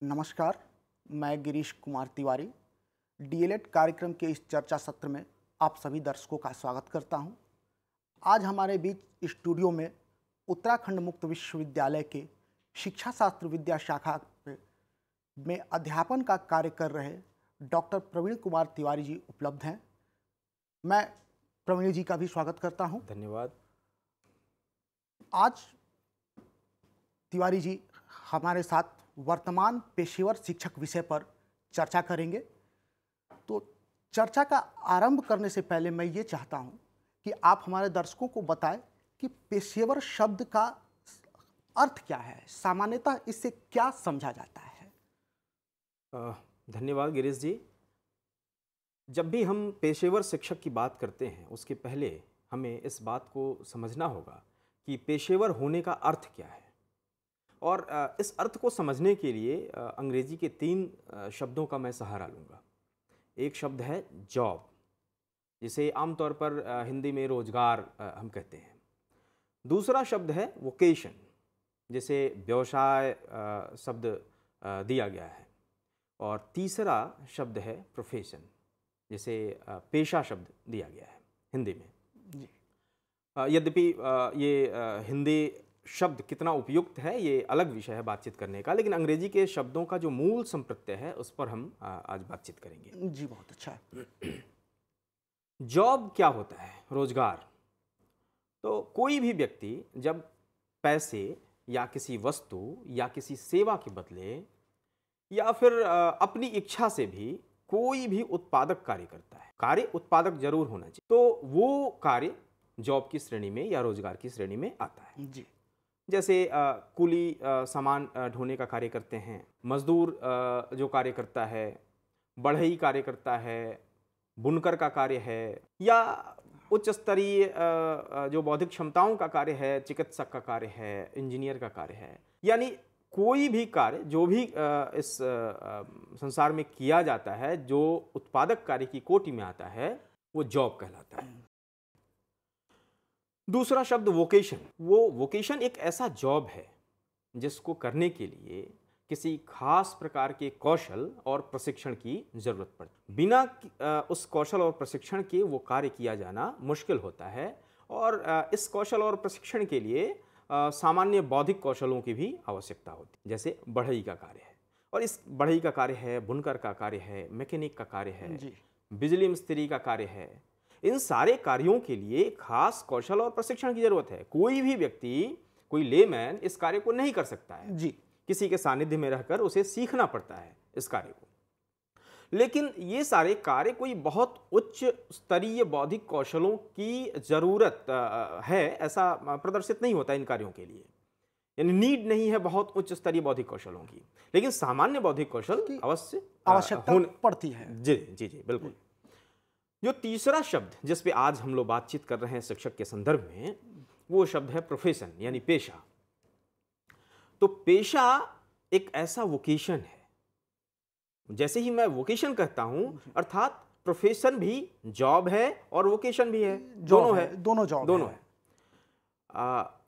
नमस्कार, मैं गिरीश कुमार तिवारी डीएलएड कार्यक्रम के इस चर्चा सत्र में आप सभी दर्शकों का स्वागत करता हूं। आज हमारे बीच स्टूडियो में उत्तराखंड मुक्त विश्वविद्यालय के शिक्षा शास्त्र विद्या शाखा में अध्यापन का कार्य कर रहे डॉक्टर प्रवीण कुमार तिवारी जी उपलब्ध हैं। मैं प्रवीण जी का भी स्वागत करता हूं। धन्यवाद। आज तिवारी जी हमारे साथ वर्तमान पेशेवर शिक्षक विषय पर चर्चा करेंगे। तो चर्चा का आरंभ करने से पहले मैं ये चाहता हूं कि आप हमारे दर्शकों को बताएं कि पेशेवर शब्द का अर्थ क्या है, सामान्यतः इससे क्या समझा जाता है। धन्यवाद गिरीश जी। जब भी हम पेशेवर शिक्षक की बात करते हैं उसके पहले हमें इस बात को समझना होगा कि पेशेवर होने का अर्थ क्या है। और इस अर्थ को समझने के लिए अंग्रेजी के 3 शब्दों का मैं सहारा लूँगा। एक शब्द है जॉब, जिसे आमतौर पर हिंदी में रोजगार हम कहते हैं। दूसरा शब्द है वोकेशन, जिसे व्यवसाय शब्द दिया गया है। और तीसरा शब्द है प्रोफेशन, जिसे पेशा शब्द दिया गया है हिंदी में जी। यद्यपि ये हिंदी शब्द कितना उपयुक्त है ये अलग विषय है बातचीत करने का, लेकिन अंग्रेजी के शब्दों का जो मूल संप्रत्यय है उस पर हम आज बातचीत करेंगे जी। बहुत अच्छा। जॉब क्या होता है? रोजगार। तो कोई भी व्यक्ति जब पैसे या किसी वस्तु या किसी सेवा के बदले या फिर अपनी इच्छा से भी कोई भी उत्पादक कार्य करता है, कार्य उत्पादक जरूर होना चाहिए, तो वो कार्य जॉब की श्रेणी में या रोजगार की श्रेणी में आता है जी। जैसे कुली सामान ढोने का कार्य करते हैं, मजदूर जो कार्य करता है, बढ़ई कार्य करता है, बुनकर का कार्य है, या उच्च स्तरीय जो बौद्धिक क्षमताओं का कार्य है, चिकित्सक का कार्य है, इंजीनियर का कार्य है। यानी कोई भी कार्य जो भी इस संसार में किया जाता है जो उत्पादक कार्य की कोटि में आता है वो जॉब कहलाता है। दूसरा शब्द वोकेशन। वो वोकेशन एक ऐसा जॉब है जिसको करने के लिए किसी खास प्रकार के कौशल और प्रशिक्षण की जरूरत पड़ती। बिना उस कौशल और प्रशिक्षण के वो कार्य किया जाना मुश्किल होता है। और इस कौशल और प्रशिक्षण के लिए सामान्य बौद्धिक कौशलों की भी आवश्यकता होती है, जैसे बढ़ई का कार्य है, और इस बढ़ई का कार्य है, बुनकर का कार्य है, मैकेनिक का कार्य है, बिजली मिस्त्री का कार्य है। इन सारे कार्यों के लिए खास कौशल और प्रशिक्षण की जरूरत है। कोई भी व्यक्ति, कोई लेमैन इस कार्य को नहीं कर सकता है जी। किसी के सानिध्य में रहकर उसे सीखना पड़ता है इस कार्य को। लेकिन ये सारे कार्य कोई बहुत उच्च स्तरीय बौद्धिक कौशलों की जरूरत है ऐसा प्रदर्शित नहीं होता इन कार्यों के लिए, यानी नीड नहीं है बहुत उच्च स्तरीय बौद्धिक कौशलों की, लेकिन सामान्य बौद्धिक कौशल अवश्य आवश्यकता पड़ती है। जी जी जी बिल्कुल। जो तीसरा शब्द जिस पे आज हम लोग बातचीत कर रहे हैं शिक्षक के संदर्भ में, वो शब्द है प्रोफेशन, यानी पेशा। तो पेशा एक ऐसा वोकेशन है, जैसे ही मैं वोकेशन कहता हूं अर्थात प्रोफेशन भी जॉब है और वोकेशन भी है, दोनों है, दोनों है।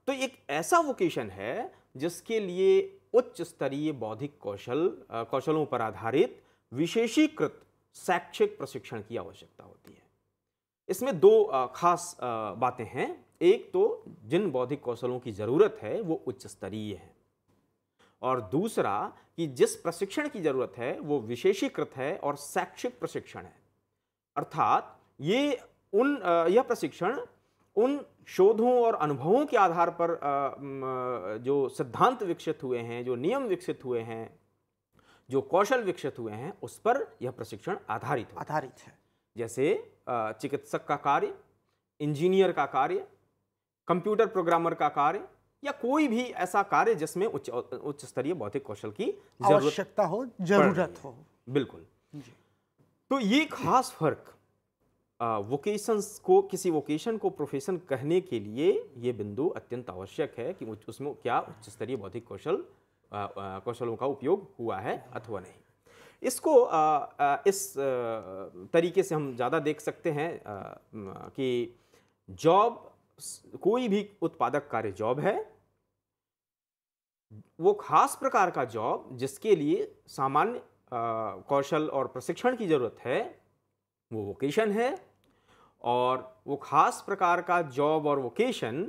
तो एक ऐसा वोकेशन है जिसके लिए उच्च स्तरीय बौद्धिक कौशलों पर आधारित विशेषीकृत शैक्षिक प्रशिक्षण की आवश्यकता होती है। इसमें 2 खास बातें हैं। एक तो जिन बौद्धिक कौशलों की जरूरत है वो उच्च स्तरीय है, और दूसरा कि जिस प्रशिक्षण की जरूरत है वो विशेषीकृत है और शैक्षिक प्रशिक्षण है। अर्थात यह प्रशिक्षण उन शोधों और अनुभवों के आधार पर जो सिद्धांत विकसित हुए हैं, जो नियम विकसित हुए हैं, जो कौशल विकसित हुए हैं, उस पर यह प्रशिक्षण आधारित है। जैसे चिकित्सक का कार्य, इंजीनियर का कार्य, कंप्यूटर प्रोग्रामर का कार्य, या कोई भी ऐसा कार्य जिसमें उच्च स्तरीय बौद्धिक कौशल की आवश्यकता हो, जरूरत हो। बिल्कुल जी। तो ये खास फर्क किसी वोकेशन को प्रोफेशन कहने के लिए ये बिंदु अत्यंत आवश्यक है कि उसमें क्या उच्च स्तरीय बौद्धिक कौशलों का उपयोग हुआ है अथवा नहीं। इसको इस तरीके से हम ज़्यादा देख सकते हैं कि जॉब, कोई भी उत्पादक कार्य जॉब है, वो खास प्रकार का जॉब जिसके लिए सामान्य कौशल और प्रशिक्षण की जरूरत है, वो वोकेशन है। और वो खास प्रकार का जॉब और वोकेशन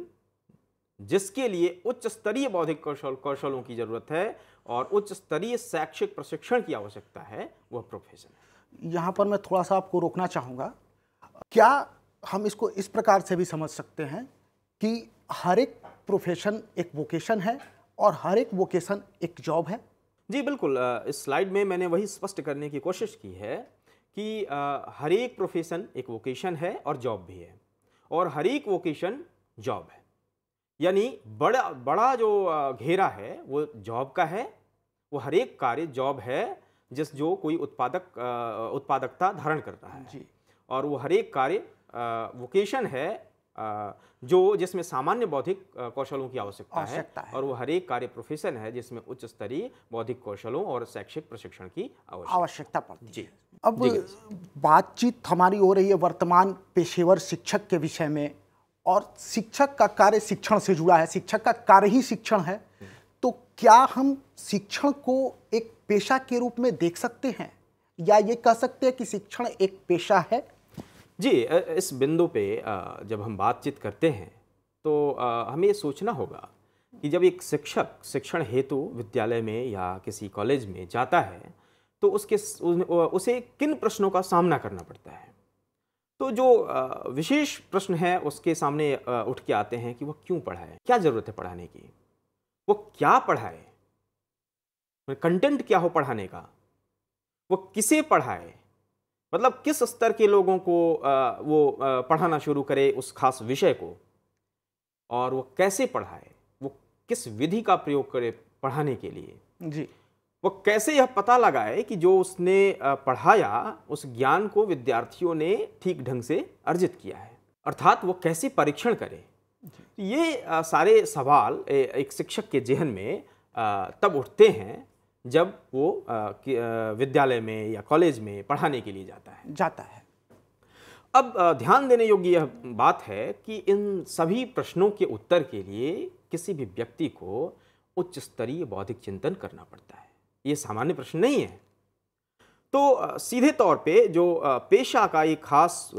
जिसके लिए उच्च स्तरीय बौद्धिक कौशलों की जरूरत है और उच्च स्तरीय शैक्षिक प्रशिक्षण की आवश्यकता है, वह प्रोफेशन है। यहाँ पर मैं थोड़ा सा आपको रोकना चाहूँगा। क्या हम इसको इस प्रकार से भी समझ सकते हैं कि हर एक प्रोफेशन एक वोकेशन है और हर एक वोकेशन एक जॉब है? जी बिल्कुल। इस स्लाइड में मैंने वही स्पष्ट करने की कोशिश की है कि हर एक प्रोफेशन एक वोकेशन है और जॉब भी है, और हर एक वोकेशन जॉब है। यानी बड़ा बड़ा जो घेरा है वो जॉब का है। वो हर एक कार्य जॉब है जो कोई उत्पादकता धारण करता है जी। और वो हर एक कार्य वोकेशन है जो जिसमें सामान्य बौद्धिक कौशलों की आवश्यकता है। और वो हर एक कार्य प्रोफेशन है जिसमें उच्च स्तरीय बौद्धिक कौशलों और शैक्षिक प्रशिक्षण की आवश्यकता पड़ती जी। है। अब बातचीत हमारी हो रही है वर्तमान पेशेवर शिक्षक के विषय में, और शिक्षक का कार्य शिक्षण से जुड़ा है, शिक्षक का कार्य ही शिक्षण है। तो क्या हम शिक्षण को एक पेशा के रूप में देख सकते हैं, या ये कह सकते हैं कि शिक्षण एक पेशा है? जी, इस बिंदु पे जब हम बातचीत करते हैं तो हमें ये सोचना होगा कि जब एक शिक्षक शिक्षण हेतु विद्यालय में या किसी कॉलेज में जाता है तो उसे किन प्रश्नों का सामना करना पड़ता है। तो जो विशेष प्रश्न है उसके सामने उठ के आते हैं कि वह क्यों पढ़ाए, क्या ज़रूरत है पढ़ाने की, वो क्या पढ़ाए, कंटेंट क्या हो पढ़ाने का, वो किसे पढ़ाए, मतलब किस स्तर के लोगों को वो पढ़ाना शुरू करे उस खास विषय को, और वो कैसे पढ़ाए, वो किस विधि का प्रयोग करे पढ़ाने के लिए जी। वो कैसे यह पता लगाए कि जो उसने पढ़ाया उस ज्ञान को विद्यार्थियों ने ठीक ढंग से अर्जित किया है, अर्थात वो कैसे परीक्षण करे। ये सारे सवाल एक शिक्षक के जेहन में तब उठते हैं जब वो विद्यालय में या कॉलेज में पढ़ाने के लिए जाता है। अब ध्यान देने योग्य यह बात है कि इन सभी प्रश्नों के उत्तर के लिए किसी भी व्यक्ति को उच्च स्तरीय बौद्धिक चिंतन करना पड़ता है। ये सामान्य प्रश्न नहीं है। तो सीधे तौर पे जो पेशा का एक खास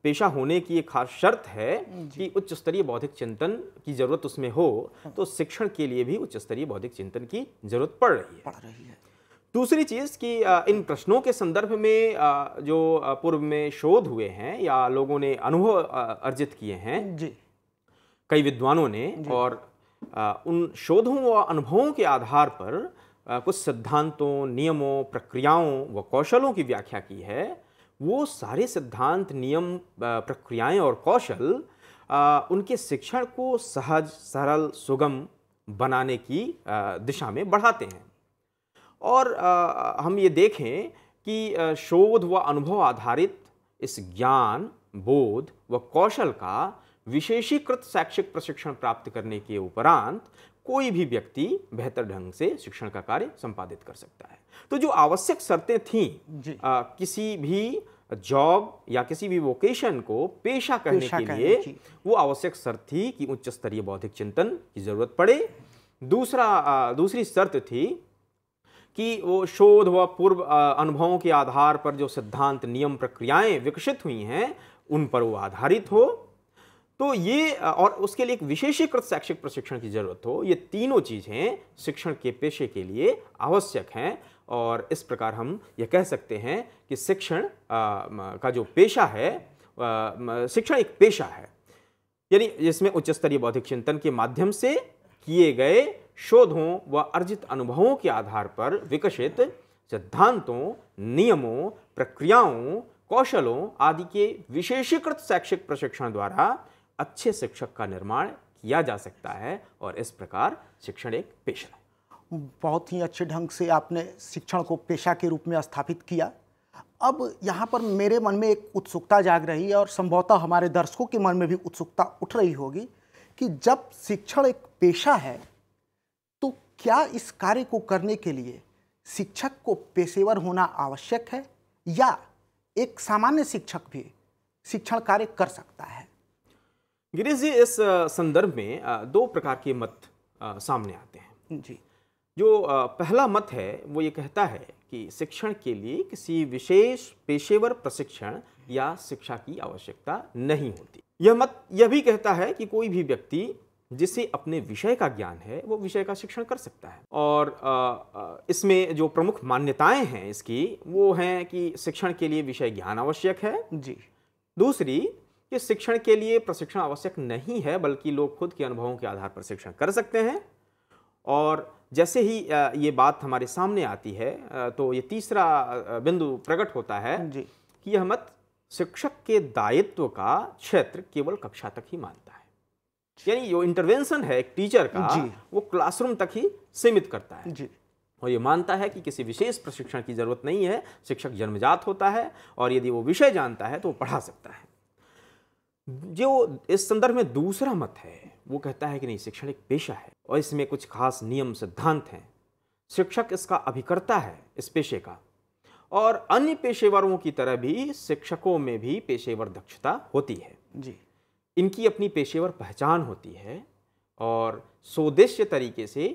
पेशा होने की एक खास शर्त है कि उच्च स्तरीय बौद्धिक चिंतन की जरूरत उसमें हो, तो शिक्षण के लिए भी उच्च स्तरीय बौद्धिक चिंतन की जरूरत पड़ रही है। दूसरी चीज कि इन प्रश्नों के संदर्भ में जो पूर्व में शोध हुए हैं या लोगों ने अनुभव अर्जित किए हैं कई विद्वानों ने, और उन शोधों व अनुभवों के आधार पर कुछ सिद्धांतों, नियमों, प्रक्रियाओं व कौशलों की व्याख्या की है। वो सारे सिद्धांत, नियम, प्रक्रियाएं और कौशल उनके शिक्षण को सहज, सरल, सुगम बनाने की दिशा में बढ़ाते हैं। और हम ये देखें कि शोध व अनुभव आधारित इस ज्ञान, बोध व कौशल का विशेषीकृत शैक्षिक प्रशिक्षण प्राप्त करने के उपरांत कोई भी व्यक्ति बेहतर ढंग से शिक्षण का कार्य संपादित कर सकता है। तो जो आवश्यक शर्तें थीं किसी भी जॉब या किसी भी वोकेशन को पेशा करने के लिए, वो आवश्यक शर्त थी कि उच्च स्तरीय बौद्धिक चिंतन की जरूरत पड़े। दूसरी शर्त थी कि वो शोध व पूर्व अनुभवों के आधार पर जो सिद्धांत, नियम, प्रक्रियाएं विकसित हुई हैं उन पर वो आधारित हो। तो ये, और उसके लिए एक विशेषीकृत शैक्षिक प्रशिक्षण की जरूरत हो। ये तीनों चीजें शिक्षण के पेशे के लिए आवश्यक हैं। और इस प्रकार हम ये कह सकते हैं कि शिक्षण का जो पेशा है, शिक्षण एक पेशा है, यानी जिसमें उच्च स्तरीय बौद्धिक चिंतन के माध्यम से किए गए शोधों व अर्जित अनुभवों के आधार पर विकसित सिद्धांतों, नियमों, प्रक्रियाओं, कौशलों आदि के विशेषीकृत शैक्षिक प्रशिक्षण द्वारा अच्छे शिक्षक का निर्माण किया जा सकता है। और इस प्रकार शिक्षण एक पेशा है। बहुत ही अच्छे ढंग से आपने शिक्षण को पेशा के रूप में स्थापित किया। अब यहाँ पर मेरे मन में एक उत्सुकता जाग रही है, और संभवतः हमारे दर्शकों के मन में भी उत्सुकता उठ रही होगी कि जब शिक्षण एक पेशा है तो क्या इस कार्य को करने के लिए शिक्षक को पेशेवर होना आवश्यक है, या एक सामान्य शिक्षक भी शिक्षण कार्य कर सकता है? गिरीश जी, इस संदर्भ में दो प्रकार के मत सामने आते हैं। जी जो पहला मत है वो ये कहता है कि शिक्षण के लिए किसी विशेष पेशेवर प्रशिक्षण या शिक्षा की आवश्यकता नहीं होती। यह मत यह भी कहता है कि कोई भी व्यक्ति जिसे अपने विषय का ज्ञान है वो विषय का शिक्षण कर सकता है। और इसमें जो प्रमुख मान्यताएं हैं इसकी वो हैं कि शिक्षण के लिए विषय ज्ञान आवश्यक है। जी दूसरी कि शिक्षण के लिए प्रशिक्षण आवश्यक नहीं है बल्कि लोग खुद के अनुभवों के आधार पर शिक्षण कर सकते हैं। और जैसे ही ये बात हमारे सामने आती है तो ये तीसरा बिंदु प्रकट होता है जी कि यह मत शिक्षक के दायित्व का क्षेत्र केवल कक्षा तक ही मानता है। यानी जो इंटरवेंशन है एक टीचर का जी। वो क्लासरूम तक ही सीमित करता है। जी और ये मानता है कि किसी विशेष प्रशिक्षण की जरूरत नहीं है, शिक्षक जन्मजात होता है और यदि वो विषय जानता है तो वो पढ़ा सकता है। जो इस संदर्भ में दूसरा मत है वो कहता है कि नहीं, शिक्षण एक पेशा है और इसमें कुछ खास नियम सिद्धांत हैं। शिक्षक इसका अभिकर्ता है इस पेशे का, और अन्य पेशेवरों की तरह भी शिक्षकों में भी पेशेवर दक्षता होती है। जी इनकी अपनी पेशेवर पहचान होती है और सोदेश्य तरीके से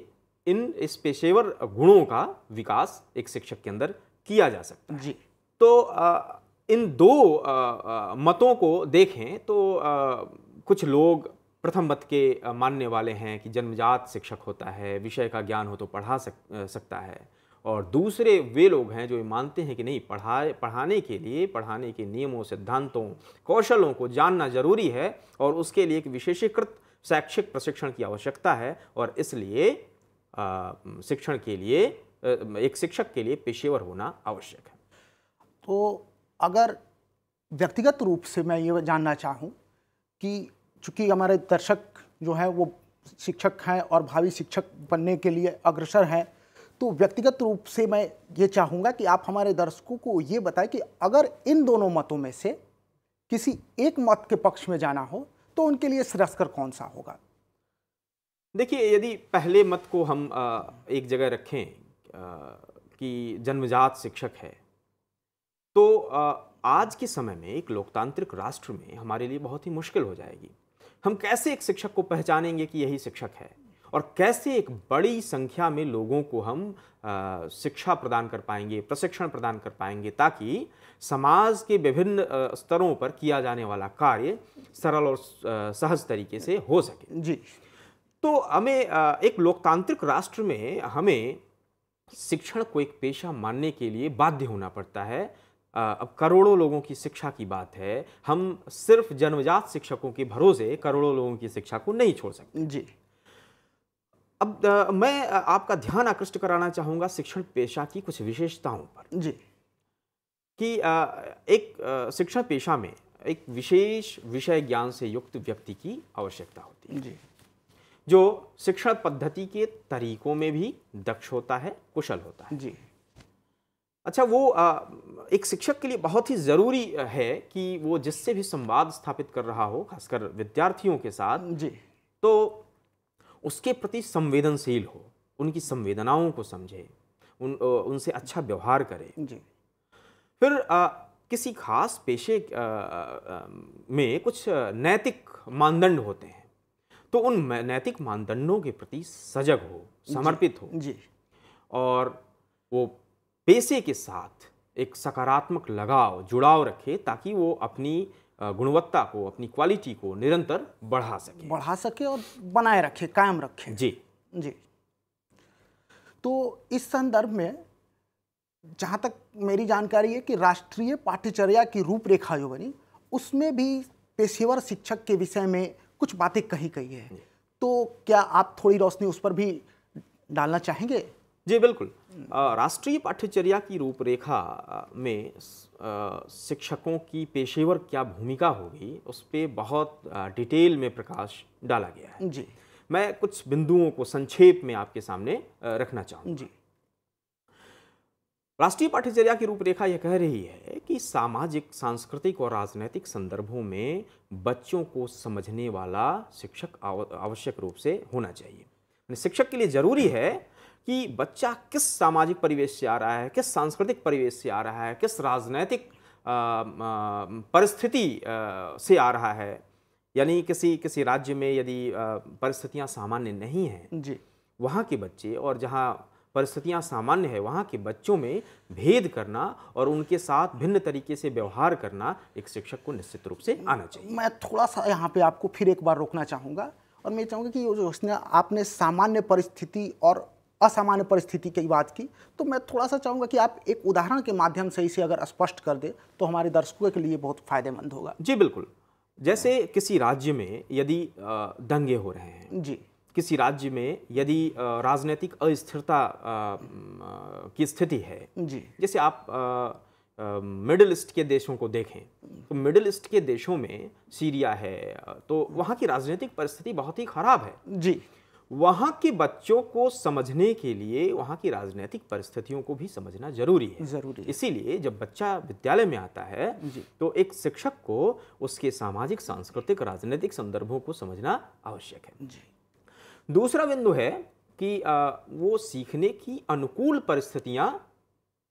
इस पेशेवर गुणों का विकास एक शिक्षक के अंदर किया जा सकता है। जी तो इन दो मतों को देखें तो कुछ लोग प्रथम मत के मानने वाले हैं कि जन्मजात शिक्षक होता है, विषय का ज्ञान हो तो पढ़ा सकता है, और दूसरे वे लोग हैं जो ये मानते हैं कि नहीं, पढ़ाने के लिए पढ़ाने के नियमों, सिद्धांतों, कौशलों को जानना जरूरी है और उसके लिए एक विशेषीकृत शैक्षिक प्रशिक्षण की आवश्यकता है और इसलिए शिक्षण के लिए एक शिक्षक के लिए पेशेवर होना आवश्यक है। तो अगर व्यक्तिगत रूप से मैं ये जानना चाहूँ कि चूँकि हमारे दर्शक जो हैं वो शिक्षक हैं और भावी शिक्षक बनने के लिए अग्रसर हैं, तो व्यक्तिगत रूप से मैं ये चाहूँगा कि आप हमारे दर्शकों को ये बताएं कि अगर इन दोनों मतों में से किसी एक मत के पक्ष में जाना हो तो उनके लिए श्रेयस्कर कौन सा होगा? देखिए, यदि पहले मत को हम एक जगह रखें कि जन्मजात शिक्षक है, तो आज के समय में एक लोकतांत्रिक राष्ट्र में हमारे लिए बहुत ही मुश्किल हो जाएगी। हम कैसे एक शिक्षक को पहचानेंगे कि यही शिक्षक है, और कैसे एक बड़ी संख्या में लोगों को हम शिक्षा प्रदान कर पाएंगे, प्रशिक्षण प्रदान कर पाएंगे, ताकि समाज के विभिन्न स्तरों पर किया जाने वाला कार्य सरल और सहज तरीके से हो सके। जी। तो हमें एक लोकतांत्रिक राष्ट्र में हमें शिक्षण को एक पेशा मानने के लिए बाध्य होना पड़ता है। अब करोड़ों लोगों की शिक्षा की बात है, हम सिर्फ जन्मजात शिक्षकों के भरोसे करोड़ों लोगों की शिक्षा को नहीं छोड़ सकते। जी। अब मैं आपका ध्यान आकृष्ट कराना चाहूँगा शिक्षण पेशा की कुछ विशेषताओं पर। जी। कि एक शिक्षण पेशा में एक विशेष विषय ज्ञान से युक्त व्यक्ति की आवश्यकता होती है, जी। जो शिक्षण पद्धति के तरीकों में भी दक्ष होता है, कुशल होता है। जी। अच्छा, वो एक शिक्षक के लिए बहुत ही ज़रूरी है कि वो जिससे भी संवाद स्थापित कर रहा हो, खासकर विद्यार्थियों के साथ, जी। तो उसके प्रति संवेदनशील हो, उनकी संवेदनाओं को समझे, उनसे अच्छा व्यवहार करे। जी। फिर किसी खास पेशे में कुछ नैतिक मानदंड होते हैं, तो उन नैतिक मानदंडों के प्रति सजग हो, समर्पित हो। जी। और वो पेशे के साथ एक सकारात्मक लगाव, जुड़ाव रखे, ताकि वो अपनी गुणवत्ता को, अपनी क्वालिटी को निरंतर बढ़ा सके और बनाए रखे, कायम रखे। जी। जी। तो इस संदर्भ में जहाँ तक मेरी जानकारी है कि राष्ट्रीय पाठ्यचर्या की रूपरेखा जो बनी, उसमें भी पेशेवर शिक्षक के विषय में कुछ बातें कही गई है, तो क्या आप थोड़ी रोशनी उस पर भी डालना चाहेंगे? जी बिल्कुल। राष्ट्रीय पाठ्यचर्या की रूपरेखा में शिक्षकों की पेशेवर क्या भूमिका होगी, उस पर बहुत डिटेल में प्रकाश डाला गया है। जी। मैं कुछ बिंदुओं को संक्षेप में आपके सामने रखना चाहूँगा। जी। राष्ट्रीय पाठ्यचर्या की रूपरेखा यह कह रही है कि सामाजिक, सांस्कृतिक और राजनैतिक संदर्भों में बच्चों को समझने वाला शिक्षक आवश्यक रूप से होना चाहिए। शिक्षक के लिए जरूरी है कि बच्चा किस सामाजिक परिवेश से आ रहा है, किस सांस्कृतिक परिवेश से आ रहा है, किस राजनैतिक परिस्थिति से आ रहा है, यानी किसी किसी राज्य में यदि परिस्थितियां सामान्य नहीं हैं, जी वहाँ के बच्चे और जहाँ परिस्थितियां सामान्य है वहाँ के बच्चों में भेद करना और उनके साथ भिन्न तरीके से व्यवहार करना एक शिक्षक को निश्चित रूप से आना चाहिए। मैं थोड़ा सा यहाँ पे आपको फिर एक बार रोकना चाहूँगा और मैं चाहूँगा कि जो उसने आपने सामान्य परिस्थिति और असामान्य परिस्थिति की बात की, तो मैं थोड़ा सा चाहूँगा कि आप एक उदाहरण के माध्यम से इसे अगर स्पष्ट कर दें तो हमारे दर्शकों के लिए बहुत फायदेमंद होगा। जी बिल्कुल। जैसे किसी राज्य में यदि दंगे हो रहे हैं, जी, किसी राज्य में यदि राजनीतिक अस्थिरता की स्थिति है, जी, जैसे आप मिडिल ईस्ट के देशों को देखें तो मिडिल ईस्ट के देशों में सीरिया है, तो वहाँ की राजनीतिक परिस्थिति बहुत ही खराब है। जी, वहाँ के बच्चों को समझने के लिए वहाँ की राजनीतिक परिस्थितियों को भी समझना जरूरी है। जरूरी है। इसीलिए जब बच्चा विद्यालय में आता है तो एक शिक्षक को उसके सामाजिक, सांस्कृतिक, राजनीतिक संदर्भों को समझना आवश्यक है। जी, दूसरा बिंदु है कि वो सीखने की अनुकूल परिस्थितियां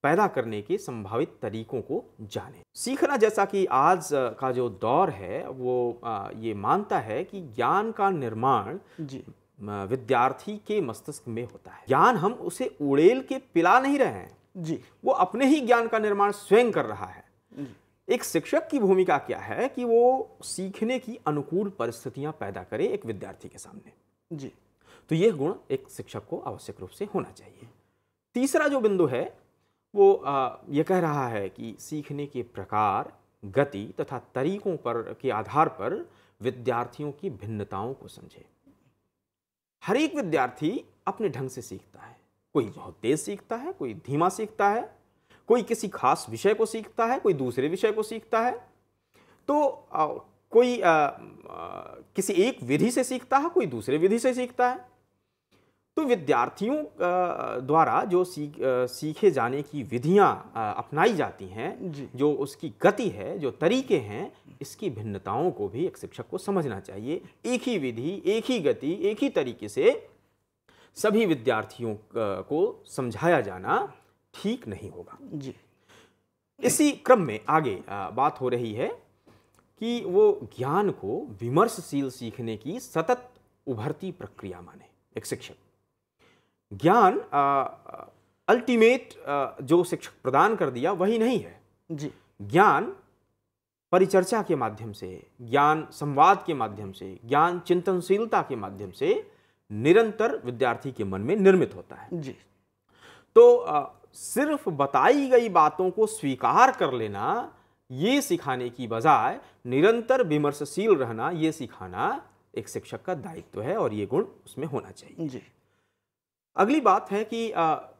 पैदा करने के संभावित तरीकों को जाने। सीखना, जैसा कि आज का जो दौर है वो ये मानता है कि ज्ञान का निर्माण जी, विद्यार्थी के मस्तिष्क में होता है। ज्ञान हम उसे उड़ेल के पिला नहीं रहे हैं, जी, वो अपने ही ज्ञान का निर्माण स्वयं कर रहा है। एक शिक्षक की भूमिका क्या है कि वो सीखने की अनुकूल परिस्थितियां पैदा करे एक विद्यार्थी के सामने। जी, तो यह गुण एक शिक्षक को आवश्यक रूप से होना चाहिए। तीसरा जो बिंदु है वो ये कह रहा है कि सीखने के प्रकार, गति तथा तरीकों पर के आधार पर विद्यार्थियों की भिन्नताओं को समझे। हर एक विद्यार्थी अपने ढंग से सीखता है। कोई बहुत तेज सीखता है, कोई धीमा सीखता है, कोई किसी खास विषय को सीखता है, कोई दूसरे विषय को सीखता है। तो कोई किसी एक विधि से सीखता है, कोई दूसरे विधि से सीखता है। तो विद्यार्थियों द्वारा जो सीखे जाने की विधियां अपनाई जाती हैं, जो उसकी गति है, जो तरीके हैं, इसकी भिन्नताओं को भी एक शिक्षक को समझना चाहिए। एक ही विधि, एक ही गति, एक ही तरीके से सभी विद्यार्थियों को समझाया जाना ठीक नहीं होगा। जी, इसी क्रम में आगे बात हो रही है कि वो ज्ञान को विमर्शशील सीखने की सतत उभरती प्रक्रिया माने एक शिक्षक। ज्ञान अल्टीमेट जो शिक्षक प्रदान कर दिया वही नहीं है। जी, ज्ञान परिचर्चा के माध्यम से, ज्ञान संवाद के माध्यम से, ज्ञान चिंतनशीलता के माध्यम से निरंतर विद्यार्थी के मन में निर्मित होता है। जी, तो सिर्फ बताई गई बातों को स्वीकार कर लेना ये सिखाने की बजाय निरंतर विमर्शशील रहना ये सिखाना एक शिक्षक का दायित्व है और ये गुण उसमें होना चाहिए। जी, अगली बात है कि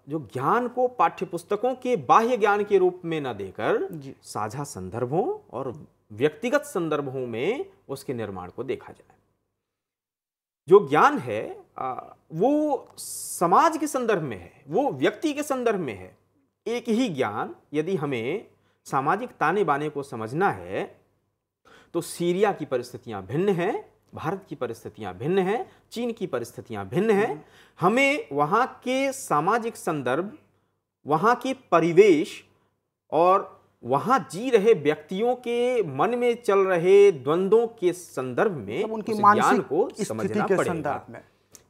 जो ज्ञान को पाठ्यपुस्तकों के बाह्य ज्ञान के रूप में न देकर साझा संदर्भों और व्यक्तिगत संदर्भों में उसके निर्माण को देखा जाए। जो ज्ञान है वो समाज के संदर्भ में है, वो व्यक्ति के संदर्भ में है। एक ही ज्ञान यदि हमें सामाजिक ताने बाने को समझना है तो सीरिया की परिस्थितियां भिन्न हैं, भारत की परिस्थितियां भिन्न हैं, चीन की परिस्थितियां भिन्न हैं। हमें वहाँ के सामाजिक संदर्भ, वहाँ के परिवेश और वहाँ जी रहे व्यक्तियों के मन में चल रहे द्वंद्वों के संदर्भ में उनकी उस मानसिक ज्ञान को समझना पड़ेगा।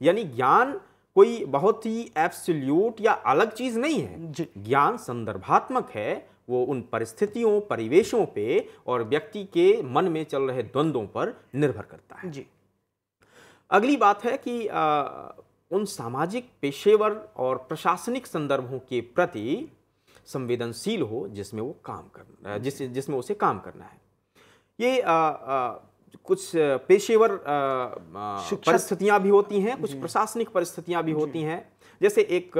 यानी ज्ञान कोई बहुत ही एब्सोल्यूट या अलग चीज नहीं है। ज्ञान संदर्भात्मक है, वो उन परिस्थितियों, परिवेशों पे और व्यक्ति के मन में चल रहे द्वंद्वों पर निर्भर करता है। जी। अगली बात है कि उन सामाजिक, पेशेवर और प्रशासनिक संदर्भों के प्रति संवेदनशील हो जिसमें वो काम करना, जिसमें उसे काम करना है। ये कुछ पेशेवर परिस्थितियां भी होती हैं, कुछ प्रशासनिक परिस्थितियां भी होती हैं। जैसे एक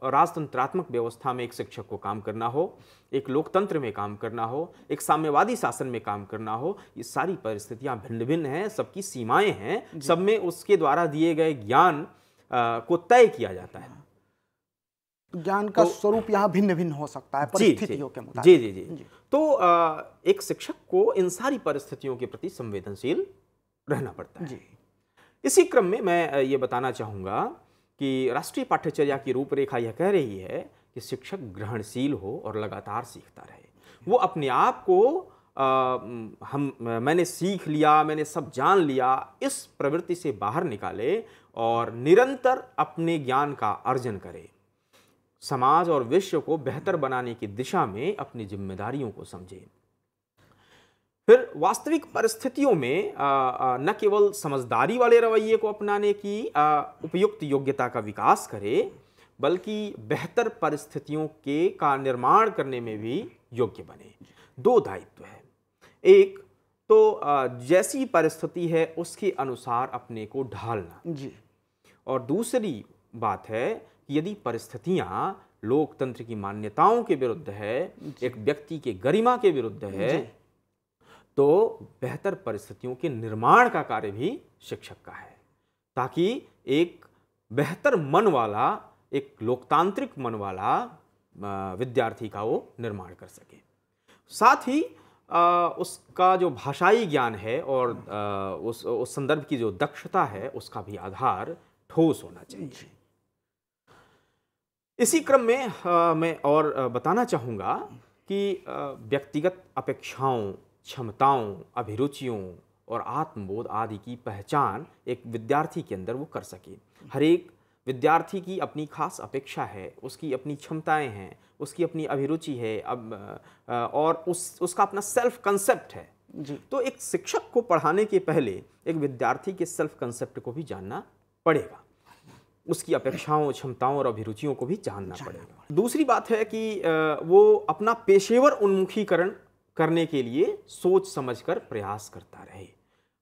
राजतंत्रात्मक व्यवस्था में एक शिक्षक को काम करना हो, एक लोकतंत्र में काम करना हो, एक साम्यवादी शासन में काम करना हो, ये सारी परिस्थितियां भिन्न भिन्न हैं, सबकी सीमाएं हैं, सब में उसके द्वारा दिए गए ज्ञान को तय किया जाता है। ज्ञान का स्वरूप यहाँ भिन्न भिन्न हो सकता है परिस्थितियों के मुताबिक। जी जी जी। तो एक शिक्षक को इन सारी परिस्थितियों के प्रति संवेदनशील रहना पड़ता है। जी। इसी क्रम में मैं ये बताना चाहूँगा कि राष्ट्रीय पाठ्यचर्या की रूपरेखा यह कह रही है कि शिक्षक ग्रहणशील हो और लगातार सीखता रहे। वो अपने आप को मैंने सीख लिया, मैंने सब जान लिया, इस प्रवृत्ति से बाहर निकाले और निरंतर अपने ज्ञान का अर्जन करे। समाज और विश्व को बेहतर बनाने की दिशा में अपनी जिम्मेदारियों को समझे। फिर वास्तविक परिस्थितियों में न केवल समझदारी वाले रवैये को अपनाने की उपयुक्त योग्यता का विकास करे, बल्कि बेहतर परिस्थितियों का निर्माण करने में भी योग्य बने। दो दायित्व है, एक तो जैसी परिस्थिति है उसके अनुसार अपने को ढालना जी, और दूसरी बात है कि यदि परिस्थितियां लोकतंत्र की मान्यताओं के विरुद्ध है, एक व्यक्ति के गरिमा के विरुद्ध है, तो बेहतर परिस्थितियों के निर्माण का कार्य भी शिक्षक का है, ताकि एक बेहतर मन वाला, एक लोकतांत्रिक मन वाला विद्यार्थी का वो निर्माण कर सके। साथ ही उसका जो भाषाई ज्ञान है और उस संदर्भ की जो दक्षता है, उसका भी आधार ठोस होना चाहिए। इसी क्रम में मैं और बताना चाहूँगा कि व्यक्तिगत अपेक्षाओं, क्षमताओं, अभिरुचियों और आत्मबोध आदि की पहचान एक विद्यार्थी के अंदर वो कर सके। हर एक विद्यार्थी की अपनी खास अपेक्षा है, उसकी अपनी क्षमताएं हैं, उसकी अपनी अभिरुचि है, और उसका अपना सेल्फ कंसेप्ट है जी। तो एक शिक्षक को पढ़ाने के पहले एक विद्यार्थी के सेल्फ कंसेप्ट को भी जानना पड़ेगा, उसकी अपेक्षाओं, क्षमताओं और अभिरुचियों को भी जानना पड़ेगा। दूसरी बात है कि वो अपना पेशेवर उन्मुखीकरण करने के लिए सोच समझकर प्रयास करता रहे।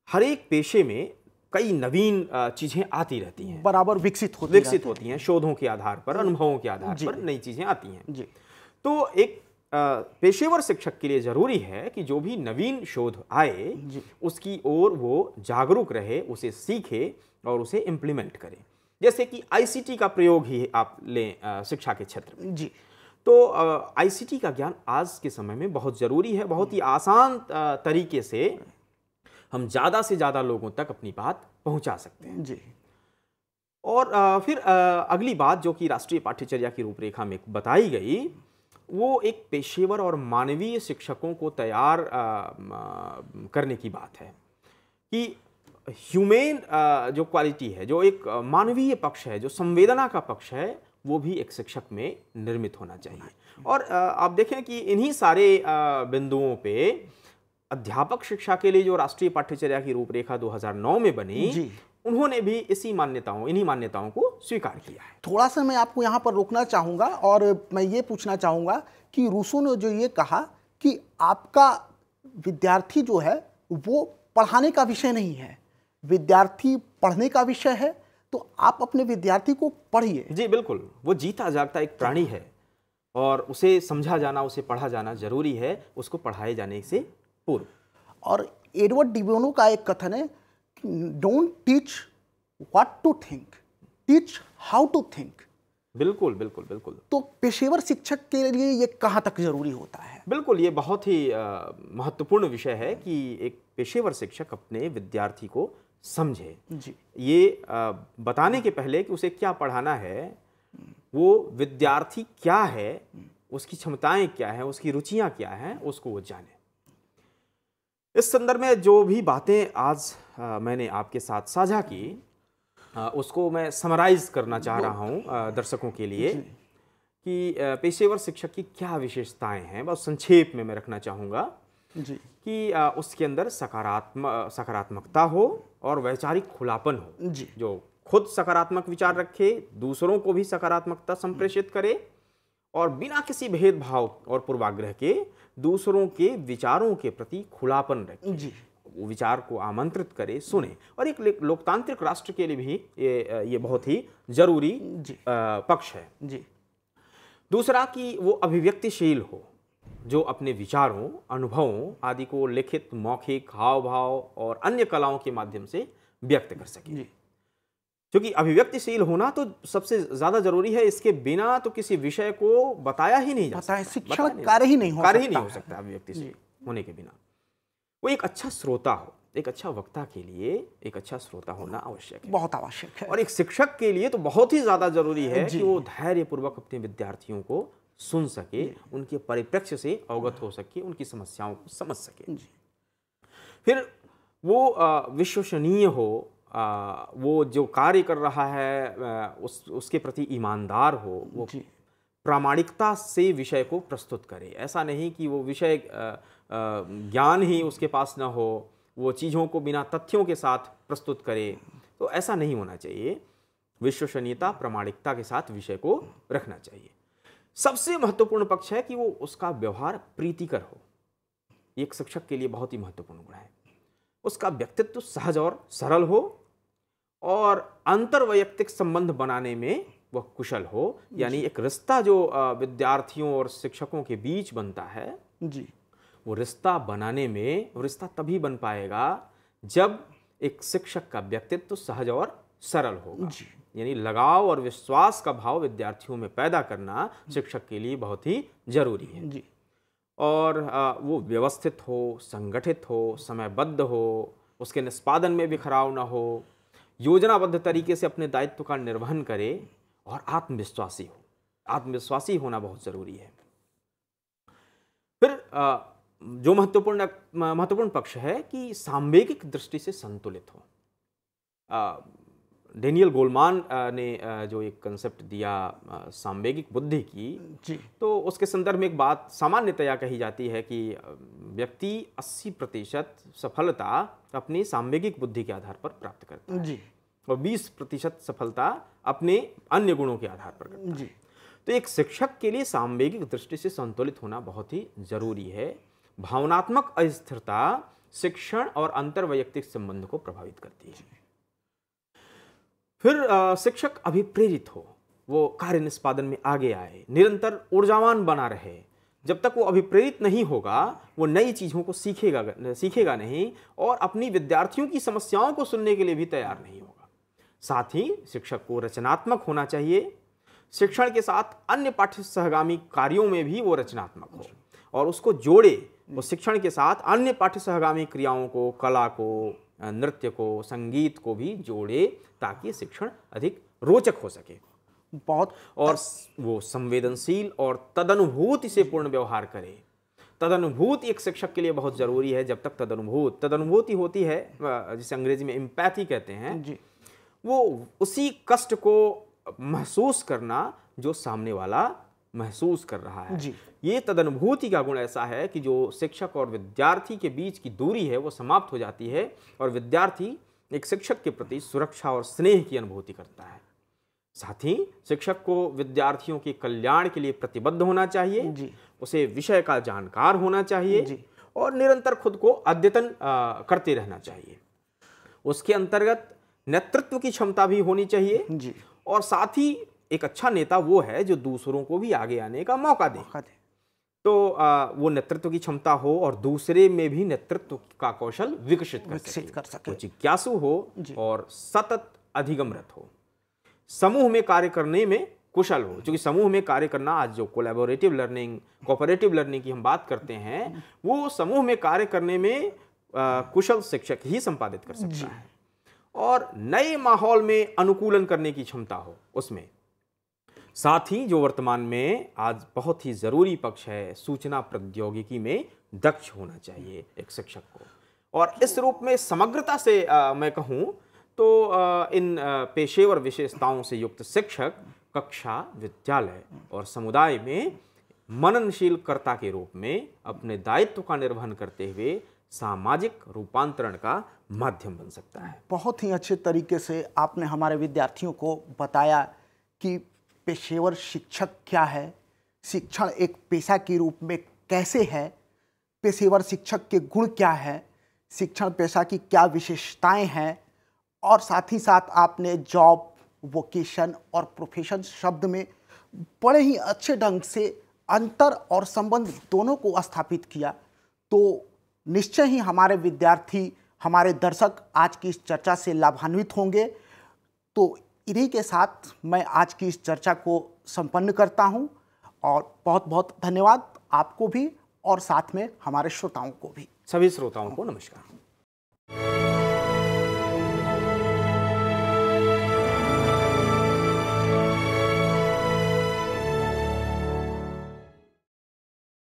हर एक पेशे में कई नवीन चीजें आती रहती हैं, बराबर विकसित होती हैं, शोधों के आधार पर, अनुभवों के आधार पर नई चीजें आती हैं जी। तो एक पेशेवर शिक्षक के लिए जरूरी है कि जो भी नवीन शोध आए उसकी ओर वो जागरूक रहे, उसे सीखे और उसे इम्प्लीमेंट करे। जैसे कि आईसीटी का प्रयोग ही आप लें शिक्षा के क्षेत्र में जी, तो आईसीटी का ज्ञान आज के समय में बहुत ज़रूरी है। बहुत ही आसान तरीके से हम ज़्यादा से ज़्यादा लोगों तक अपनी बात पहुंचा सकते हैं जी। और फिर अगली बात जो कि राष्ट्रीय पाठ्यचर्या की रूपरेखा में बताई गई, वो एक पेशेवर और मानवीय शिक्षकों को तैयार करने की बात है कि ह्यूमेन जो क्वालिटी है, जो एक मानवीय पक्ष है, जो संवेदना का पक्ष है, वो भी एक शिक्षक में निर्मित होना चाहिए। और आप देखें कि इन्हीं सारे बिंदुओं पे अध्यापक शिक्षा के लिए जो राष्ट्रीय पाठ्यचर्या की रूपरेखा 2009 में बनी, उन्होंने भी इन्हीं मान्यताओं को स्वीकार किया है। थोड़ा सा मैं आपको यहाँ पर रोकना चाहूँगा और मैं ये पूछना चाहूँगा कि रूसो ने जो ये कहा कि आपका विद्यार्थी जो है वो पढ़ाने का विषय नहीं है, विद्यार्थी पढ़ने का विषय है, तो आप अपने विद्यार्थी को पढ़िए। जी बिल्कुल, वो जीता जागता एक प्राणी है और उसे समझा जाना, उसे पढ़ा जाना जरूरी है, उसको पढ़ाए जाने से पूर्व। और एडवर्ड डी बोनो का एक कथन है, don't teach what to think, teach how to think. बिल्कुल बिल्कुल बिल्कुल। तो पेशेवर शिक्षक के लिए ये कहाँ तक जरूरी होता है? बिल्कुल, ये बहुत ही महत्वपूर्ण विषय है कि एक पेशेवर शिक्षक अपने विद्यार्थी को समझे जी। ये बताने के पहले कि उसे क्या पढ़ाना है, वो विद्यार्थी क्या है, उसकी क्षमताएं क्या हैं, उसकी रुचियां क्या हैं, उसको वो जाने। इस संदर्भ में जो भी बातें आज मैंने आपके साथ साझा की, उसको मैं समराइज करना चाह रहा हूं दर्शकों के लिए कि पेशेवर शिक्षक की क्या विशेषताएं हैं, बहुत संक्षेप में मैं रखना चाहूँगा जी। कि उसके अंदर सकारात्मकता हो और वैचारिक खुलापन हो जी। जो खुद सकारात्मक विचार रखे, दूसरों को भी सकारात्मकता संप्रेषित करे और बिना किसी भेदभाव और पूर्वाग्रह के दूसरों के विचारों के प्रति खुलापन रखे जी। वो विचार को आमंत्रित करे, सुने। और एक लोकतांत्रिक राष्ट्र के लिए भी ये बहुत ही जरूरी पक्ष है जी। दूसरा कि वो अभिव्यक्तिशील हो, जो अपने विचारों, अनुभवों आदि को लिखित, मौखिक, हाव भाव और अन्य कलाओं के माध्यम से व्यक्त कर सके। क्योंकि अभिव्यक्तिशील होना तो सबसे ज्यादा जरूरी है, इसके बिना तो किसी विषय को बताया ही नहीं जा सकता, शिक्षण कार्य ही नहीं हो सकता अभिव्यक्तिशील होने के बिना। वो एक अच्छा श्रोता हो, एक अच्छा वक्ता के लिए एक अच्छा श्रोता होना आवश्यक है, बहुत आवश्यक है। और एक शिक्षक के लिए तो बहुत ही ज्यादा जरूरी है कि वो धैर्यपूर्वक अपने विद्यार्थियों को सुन सके, उनके परिप्रेक्ष्य से अवगत हो सके, उनकी समस्याओं को समझ सके। फिर वो विश्वसनीय हो, वो जो कार्य कर रहा है उसके प्रति ईमानदार हो, वो प्रामाणिकता से विषय को प्रस्तुत करे। ऐसा नहीं कि वो विषय ज्ञान ही उसके पास ना हो, वो चीज़ों को बिना तथ्यों के साथ प्रस्तुत करे, तो ऐसा नहीं होना चाहिए। विश्वसनीयता, प्रामाणिकता के साथ विषय को रखना चाहिए। सबसे महत्वपूर्ण पक्ष है कि वो उसका व्यवहार प्रीतिकर हो। एक शिक्षक के लिए बहुत ही महत्वपूर्ण गुण है। उसका व्यक्तित्व सहज और सरल हो और अंतर्वैयक्तिक संबंध बनाने में वह कुशल हो। यानी एक रिश्ता जो विद्यार्थियों और शिक्षकों के बीच बनता है जी, वो रिश्ता बनाने में, वो रिश्ता तभी बन पाएगा जब एक शिक्षक का व्यक्तित्व सहज और सरल होगा। यानी लगाव और विश्वास का भाव विद्यार्थियों में पैदा करना शिक्षक के लिए बहुत ही जरूरी है जी। और वो व्यवस्थित हो, संगठित हो, समयबद्ध हो, उसके निष्पादन में बिखराव ना हो, योजनाबद्ध तरीके से अपने दायित्व का निर्वहन करे और आत्मविश्वासी हो। आत्मविश्वासी होना बहुत जरूरी है। फिर जो महत्वपूर्ण पक्ष है कि सांवेगिक दृष्टि से संतुलित हो। डेनियल गोलमान ने जो एक कंसेप्ट दिया सांवेगिक बुद्धि की जी, तो उसके संदर्भ में एक बात सामान्यतया कही जाती है कि व्यक्ति 80% सफलता अपनी सांवेगिक बुद्धि के आधार पर प्राप्त करता है जी, और 20% सफलता अपने अन्य गुणों के आधार पर करता है। तो एक शिक्षक के लिए सांवेगिक दृष्टि से संतुलित होना बहुत ही जरूरी है। भावनात्मक अस्थिरता शिक्षण और अंतर्वैयक्तिक संबंध को प्रभावित करती है। फिर शिक्षक अभिप्रेरित हो, वो कार्य निष्पादन में आगे आए, निरंतर ऊर्जावान बना रहे। जब तक वो अभिप्रेरित नहीं होगा, वो नई चीज़ों को सीखेगा नहीं और अपनी विद्यार्थियों की समस्याओं को सुनने के लिए भी तैयार नहीं होगा। साथ ही शिक्षक को रचनात्मक होना चाहिए। शिक्षण के साथ अन्य पाठ्य सहगामी कार्यों में भी वो रचनात्मक हो और उसको जोड़े। वो शिक्षण के साथ अन्य पाठ्य सहगामी क्रियाओं को, कला को, नृत्य को, संगीत को भी जोड़े ताकि शिक्षण अधिक रोचक हो सके। बहुत और वो संवेदनशील और तदनुभूति से पूर्ण व्यवहार करे। तदनुभूति एक शिक्षक के लिए बहुत जरूरी है। जब तक तदनुभूति होती है, जिसे अंग्रेजी में एम्पैथी कहते हैं जी, वो उसी कष्ट को महसूस करना जो सामने वाला महसूस कर रहा है जी। ये तदनुभूति का गुण ऐसा है कि जो शिक्षक और विद्यार्थी के बीच की दूरी है वो समाप्त हो जाती है और विद्यार्थी एक शिक्षक के प्रति सुरक्षा और स्नेह की अनुभूति करता है। साथ ही शिक्षक को विद्यार्थियों के कल्याण के लिए प्रतिबद्ध होना चाहिए जी। उसे विषय का जानकार होना चाहिए जी। और निरंतर खुद को अद्यतन करते रहना चाहिए। उसके अंतर्गत नेतृत्व की क्षमता भी होनी चाहिए जी। और साथ ही एक अच्छा नेता वो है जो दूसरों को भी आगे आने का मौका दे। तो वो नेतृत्व की क्षमता हो और दूसरे में भी नेतृत्व का कौशल विकसित कर सके। जिज्ञासु हो और सतत अधिगमरत हो। समूह में कार्य करने में कुशल हो, क्योंकि समूह में कार्य करना, आज जो कोलैबोरेटिव लर्निंग, कोऑपरेटिव लर्निंग की हम बात करते हैं, वो समूह में कार्य करने में कुशल शिक्षक ही संपादित कर सकता है। और नए माहौल में अनुकूलन करने की क्षमता हो उसमें। साथ ही जो वर्तमान में आज बहुत ही जरूरी पक्ष है, सूचना प्रौद्योगिकी में दक्ष होना चाहिए एक शिक्षक को। और इस रूप में समग्रता से मैं कहूँ तो इन पेशेवर विशेषताओं से युक्त शिक्षक कक्षा, विद्यालय और समुदाय में मननशील कर्ता के रूप में अपने दायित्व का निर्वहन करते हुए सामाजिक रूपांतरण का माध्यम बन सकता है। बहुत ही अच्छे तरीके से आपने हमारे विद्यार्थियों को बताया कि पेशेवर शिक्षक क्या है, शिक्षण एक पेशा के रूप में कैसे है, पेशेवर शिक्षक के गुण क्या है, शिक्षण पेशा की क्या विशेषताएं हैं, और साथ ही साथ आपने जॉब, वोकेशन और प्रोफेशन शब्द में बड़े ही अच्छे ढंग से अंतर और संबंध दोनों को स्थापित किया। तो निश्चय ही हमारे विद्यार्थी, हमारे दर्शक आज की इस चर्चा से लाभान्वित होंगे। तो इन्हीं के साथ मैं आज की इस चर्चा को संपन्न करता हूं और बहुत बहुत धन्यवाद आपको भी और साथ में हमारे श्रोताओं को भी। सभी श्रोताओं को नमस्कार।